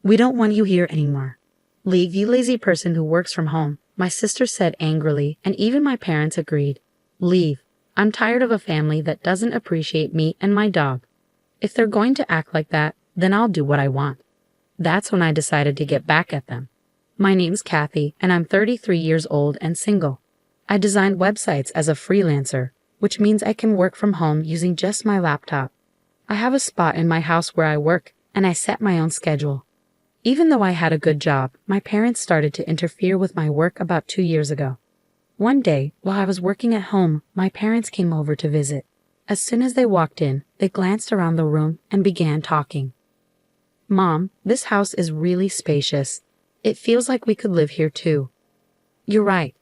We don't want you here anymore. Leave, you lazy person who works from home, my sister said angrily, and even my parents agreed. Leave. I'm tired of a family that doesn't appreciate me and my dog. If they're going to act like that, then I'll do what I want. That's when I decided to get back at them. My name's Kathy, and I'm 33 years old and single. I design websites as a freelancer, which means I can work from home using just my laptop. I have a spot in my house where I work, and I set my own schedule. Even though I had a good job, my parents started to interfere with my work about 2 years ago. One day, while I was working at home, my parents came over to visit. As soon as they walked in, they glanced around the room and began talking. Mom, this house is really spacious. It feels like we could live here too. You're right.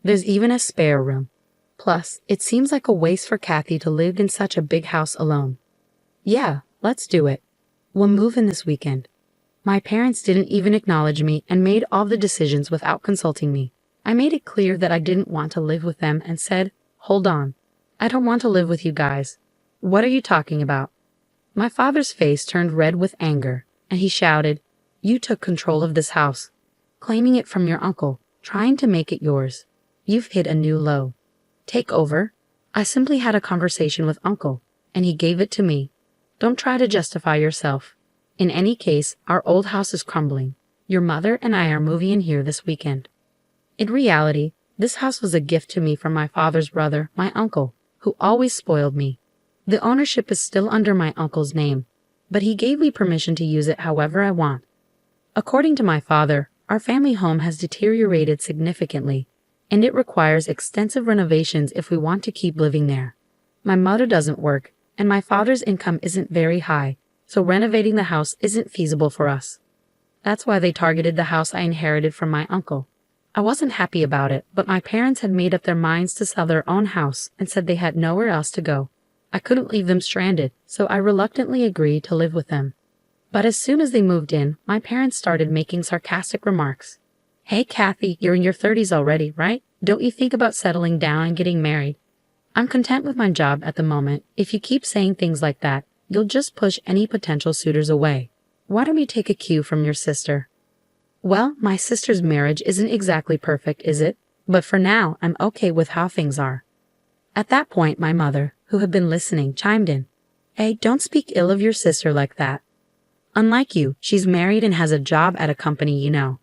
There's even a spare room. Plus, it seems like a waste for Kathy to live in such a big house alone. Yeah, let's do it. We'll move in this weekend. My parents didn't even acknowledge me and made all the decisions without consulting me. I made it clear that I didn't want to live with them and said, "Hold on. I don't want to live with you guys." "What are you talking about?" My father's face turned red with anger, and he shouted, "You took control of this house, claiming it from your uncle, trying to make it yours. You've hit a new low. Take over." I simply had a conversation with Uncle, and he gave it to me. Don't try to justify yourself. In any case, our old house is crumbling. Your mother and I are moving in here this weekend. In reality, this house was a gift to me from my father's brother, my uncle, who always spoiled me. The ownership is still under my uncle's name, but he gave me permission to use it however I want. According to my father, our family home has deteriorated significantly, and it requires extensive renovations if we want to keep living there. My mother doesn't work, and my father's income isn't very high, so renovating the house isn't feasible for us. That's why they targeted the house I inherited from my uncle. I wasn't happy about it, but my parents had made up their minds to sell their own house and said they had nowhere else to go. I couldn't leave them stranded, so I reluctantly agreed to live with them. But as soon as they moved in, my parents started making sarcastic remarks. "Hey Kathy, you're in your 30s already, right? Don't you think about settling down and getting married? I'm content with my job at the moment. If you keep saying things like that, you'll just push any potential suitors away. Why don't you take a cue from your sister?" Well, my sister's marriage isn't exactly perfect, is it? But for now, I'm okay with how things are. At that point, my mother, who had been listening, chimed in. "Hey, don't speak ill of your sister like that. Unlike you, she's married and has a job at a company you know.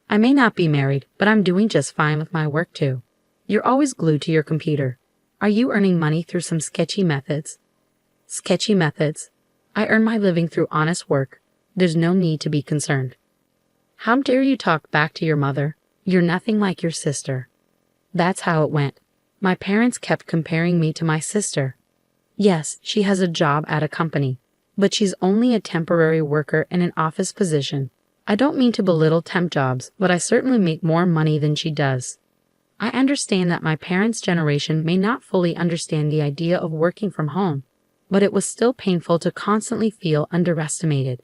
I may not be married, but I'm doing just fine with my work too. You're always glued to your computer. Are you earning money through some sketchy methods?" "Sketchy methods? I earn my living through honest work. There's no need to be concerned." "How dare you talk back to your mother? You're nothing like your sister." That's how it went. My parents kept comparing me to my sister. Yes, she has a job at a company, but she's only a temporary worker in an office position. I don't mean to belittle temp jobs, but I certainly make more money than she does. I understand that my parents' generation may not fully understand the idea of working from home, but it was still painful to constantly feel underestimated.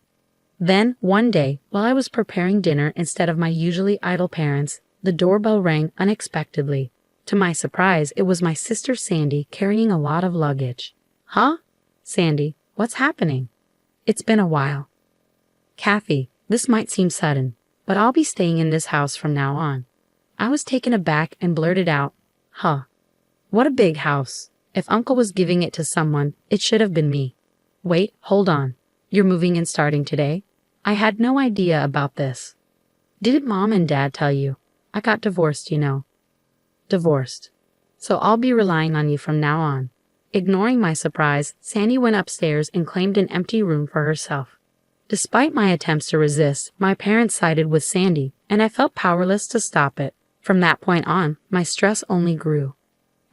Then, one day, while I was preparing dinner instead of my usually idle parents, the doorbell rang unexpectedly. To my surprise, it was my sister Sandy carrying a lot of luggage. "Huh? Sandy, what's happening?" "It's been a while." "Kathy, this might seem sudden, but I'll be staying in this house from now on." I was taken aback and blurted out, "Huh? What a big house. If Uncle was giving it to someone, it should have been me." "Wait, hold on. You're moving and starting today?" I had no idea about this. "Didn't Mom and Dad tell you? I got divorced, you know." "Divorced. So I'll be relying on you from now on." Ignoring my surprise, Sandy went upstairs and claimed an empty room for herself. Despite my attempts to resist, my parents sided with Sandy, and I felt powerless to stop it. From that point on, my stress only grew.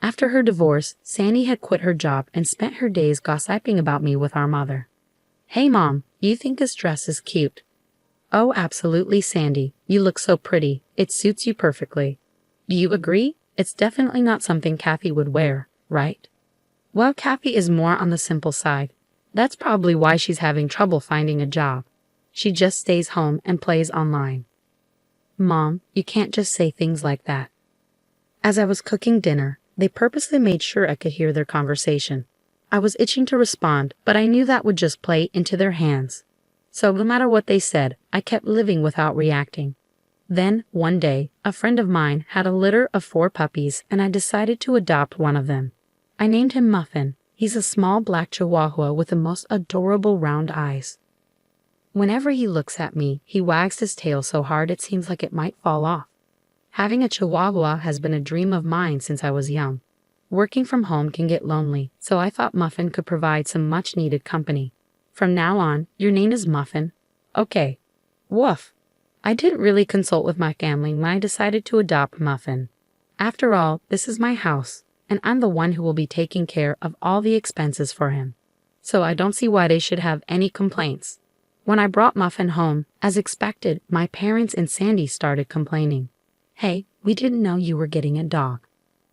After her divorce, Sandy had quit her job and spent her days gossiping about me with our mother. "Hey Mom, you think this dress is cute?" "Oh, absolutely, Sandy. You look so pretty. It suits you perfectly." "Do you agree? It's definitely not something Kathy would wear, right?" "Well, Kathy is more on the simple side. That's probably why she's having trouble finding a job. She just stays home and plays online." "Mom, you can't just say things like that." As I was cooking dinner, they purposely made sure I could hear their conversation. I was itching to respond, but I knew that would just play into their hands. So no matter what they said, I kept living without reacting. Then, one day, a friend of mine had a litter of 4 puppies and I decided to adopt one of them. I named him Muffin. He's a small black chihuahua with the most adorable round eyes. Whenever he looks at me, he wags his tail so hard it seems like it might fall off. Having a chihuahua has been a dream of mine since I was young. Working from home can get lonely, so I thought Muffin could provide some much-needed company. From now on, your name is Muffin. Okay. Woof. I didn't really consult with my family when I decided to adopt Muffin. After all, this is my house, and I'm the one who will be taking care of all the expenses for him. So I don't see why they should have any complaints. When I brought Muffin home, as expected, my parents and Sandy started complaining. Hey, we didn't know you were getting a dog.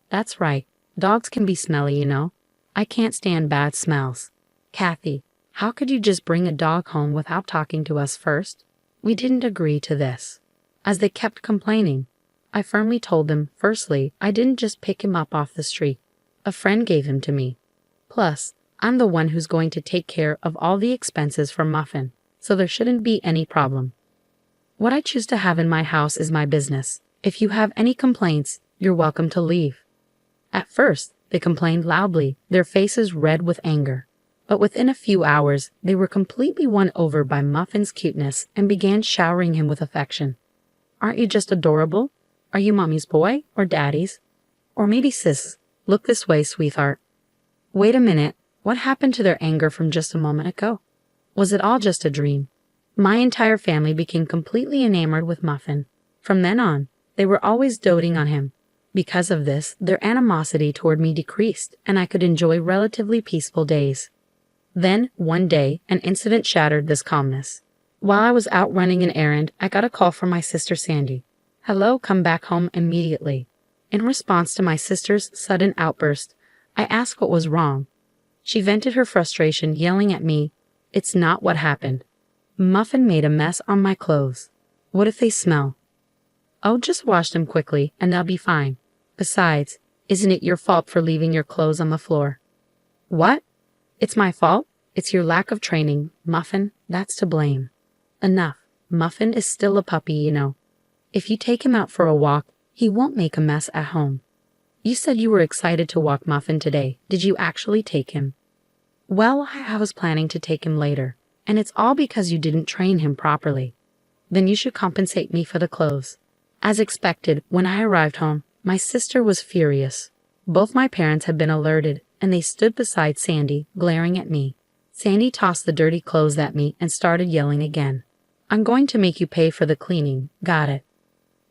That's right, dogs can be smelly, you know. I can't stand bad smells. Kathy, how could you just bring a dog home without talking to us first? We didn't agree to this. As they kept complaining, I firmly told them, firstly, I didn't just pick him up off the street. A friend gave him to me. Plus, I'm the one who's going to take care of all the expenses for Muffin, so there shouldn't be any problem. What I choose to have in my house is my business. If you have any complaints, you're welcome to leave. At first, they complained loudly, their faces red with anger. But within a few hours, they were completely won over by Muffin's cuteness and began showering him with affection. Aren't you just adorable? Are you mommy's boy or daddy's? Or maybe sis, look this way, sweetheart. Wait a minute, what happened to their anger from just a moment ago? Was it all just a dream? My entire family became completely enamored with Muffin. From then on, they were always doting on him. Because of this, their animosity toward me decreased, and I could enjoy relatively peaceful days. Then, one day, an incident shattered this calmness. While I was out running an errand, I got a call from my sister Sandy. Hello, come back home immediately. In response to my sister's sudden outburst, I asked what was wrong. She vented her frustration, yelling at me, "It's not what happened. Muffin made a mess on my clothes. What if they smell?" "Oh, just wash them quickly, and I'll be fine. Besides, isn't it your fault for leaving your clothes on the floor?" "What? It's my fault? It's your lack of training, Muffin, that's to blame." "Enough. Muffin is still a puppy, you know. If you take him out for a walk, he won't make a mess at home." "You said you were excited to walk Muffin today. Did you actually take him?" "Well, I was planning to take him later, and it's all because you didn't train him properly. Then you should compensate me for the clothes." As expected, when I arrived home, my sister was furious. Both my parents had been alerted, and they stood beside Sandy, glaring at me. Sandy tossed the dirty clothes at me and started yelling again. "I'm going to make you pay for the cleaning, got it?"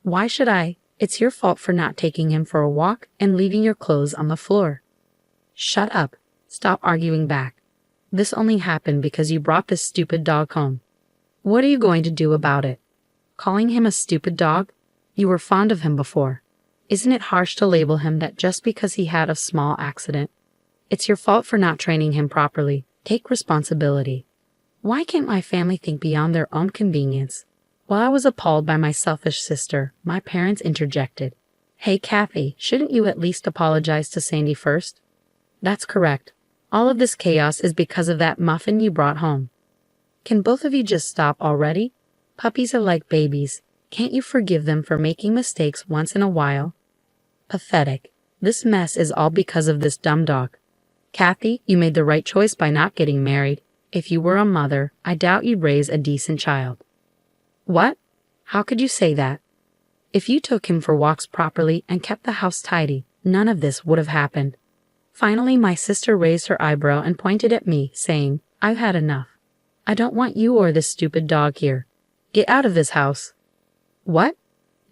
"Why should I? It's your fault for not taking him for a walk and leaving your clothes on the floor." "Shut up. Stop arguing back. This only happened because you brought this stupid dog home. What are you going to do about it? Calling him a stupid dog? You were fond of him before. Isn't it harsh to label him that just because he had a small accident? It's your fault for not training him properly. Take responsibility." Why can't my family think beyond their own convenience? While I was appalled by my selfish sister, my parents interjected. "Hey, Kathy, shouldn't you at least apologize to Sandy first?" "That's correct. All of this chaos is because of that Muffin you brought home." "Can both of you just stop already? Puppies are like babies. Can't you forgive them for making mistakes once in a while?" Pathetic. This mess is all because of this dumb dog. Kathy, you made the right choice by not getting married. If you were a mother, I doubt you'd raise a decent child. What? How could you say that? If you took him for walks properly and kept the house tidy, none of this would have happened. Finally, my sister raised her eyebrow and pointed at me, saying, "I've had enough. I don't want you or this stupid dog here. Get out of this house." "What?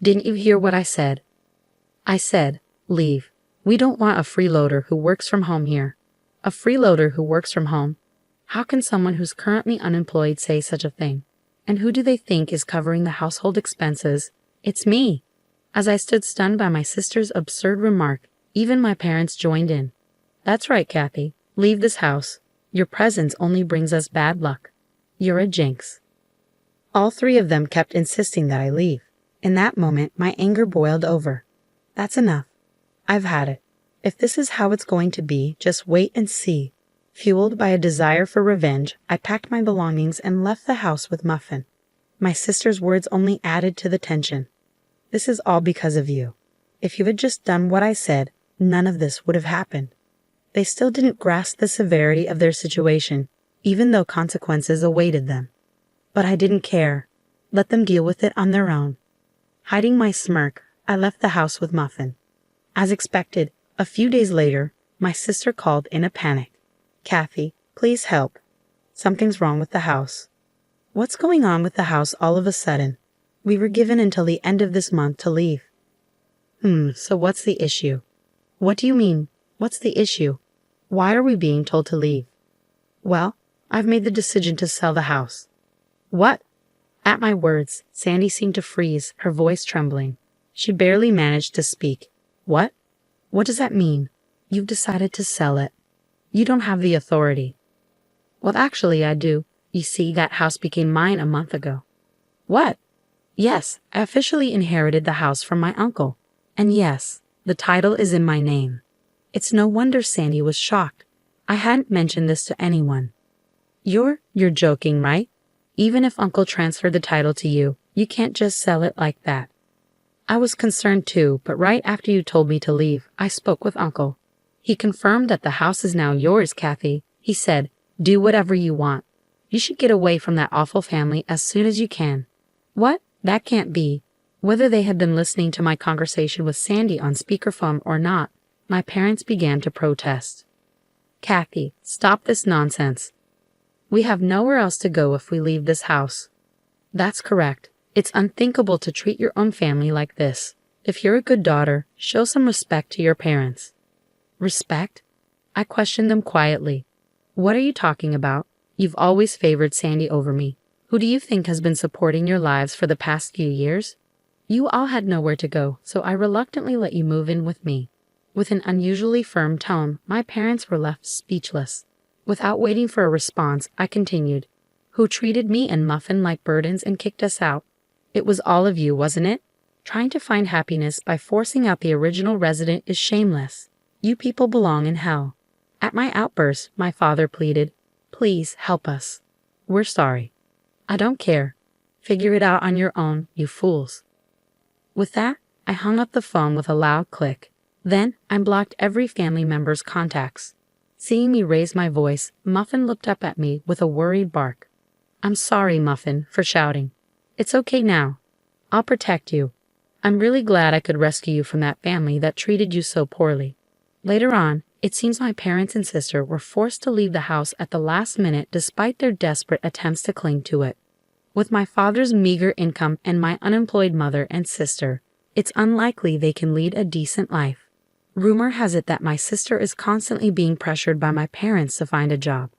Didn't you hear what I said?" "I said, leave. We don't want a freeloader who works from home here." "A freeloader who works from home? How can someone who's currently unemployed say such a thing? And who do they think is covering the household expenses? It's me." As I stood stunned by my sister's absurd remark, even my parents joined in. "That's right, Kathy. Leave this house. Your presence only brings us bad luck. You're a jinx." All 3 of them kept insisting that I leave. In that moment, my anger boiled over. That's enough. I've had it. If this is how it's going to be, just wait and see. Fueled by a desire for revenge, I packed my belongings and left the house with Muffin. My sister's words only added to the tension. This is all because of you. If you had just done what I said, none of this would have happened. They still didn't grasp the severity of their situation, even though consequences awaited them. But I didn't care. Let them deal with it on their own. Hiding my smirk, I left the house with Muffin. As expected, a few days later, my sister called in a panic. "Kathy, please help. Something's wrong with the house." "What's going on with the house all of a sudden? We were given until the end of this month to leave." So what's the issue?" "What do you mean, what's the issue? Why are we being told to leave?" "Well, I've made the decision to sell the house." "What?" At my words, Sandy seemed to freeze, her voice trembling. She barely managed to speak. "What? What does that mean? You've decided to sell it. You don't have the authority." "Well, actually, I do. You see, that house became mine a month ago." "What?" "Yes, I officially inherited the house from my uncle. And yes, the title is in my name." It's no wonder Sandy was shocked. I hadn't mentioned this to anyone. You're joking, right? Even if Uncle transferred the title to you, you can't just sell it like that." I was concerned too, but right after you told me to leave, I spoke with Uncle. He confirmed that the house is now yours, Kathy. He said, "Do whatever you want. You should get away from that awful family as soon as you can." "What? That can't be." Whether they had been listening to my conversation with Sandy on speakerphone or not, my parents began to protest. "Kathy, stop this nonsense. We have nowhere else to go if we leave this house." "That's correct. It's unthinkable to treat your own family like this. If you're a good daughter, show some respect to your parents." "Respect?" I questioned them quietly. "What are you talking about? You've always favored Sandy over me. Who do you think has been supporting your lives for the past few years? You all had nowhere to go, so I reluctantly let you move in with me." With an unusually firm tone, my parents were left speechless. Without waiting for a response, I continued. "Who treated me and Muffin like burdens and kicked us out? It was all of you, wasn't it? Trying to find happiness by forcing out the original resident is shameless. You people belong in hell." At my outburst, my father pleaded, "Please help us. We're sorry." "I don't care. Figure it out on your own, you fools." With that, I hung up the phone with a loud click. Then I blocked every family member's contacts. Seeing me raise my voice, Muffin looked up at me with a worried bark. "I'm sorry, Muffin, for shouting. It's okay now. I'll protect you. I'm really glad I could rescue you from that family that treated you so poorly." Later on, it seems my parents and sister were forced to leave the house at the last minute despite their desperate attempts to cling to it. With my father's meager income and my unemployed mother and sister, it's unlikely they can lead a decent life. Rumor has it that my sister is constantly being pressured by my parents to find a job.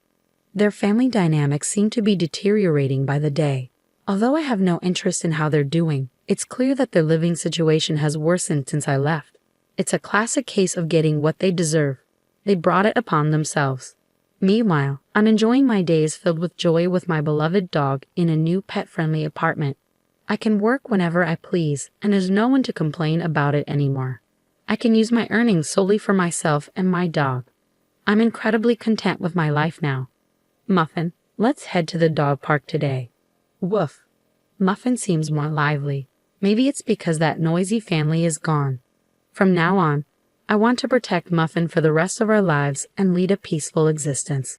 Their family dynamics seem to be deteriorating by the day. Although I have no interest in how they're doing, it's clear that their living situation has worsened since I left. It's a classic case of getting what they deserve. They brought it upon themselves. Meanwhile, I'm enjoying my days filled with joy with my beloved dog in a new pet-friendly apartment. I can work whenever I please, and there's no one to complain about it anymore. I can use my earnings solely for myself and my dog. I'm incredibly content with my life now. Muffin, let's head to the dog park today. Woof. Muffin seems more lively. Maybe it's because that noisy family is gone. From now on, I want to protect Muffin for the rest of our lives and lead a peaceful existence.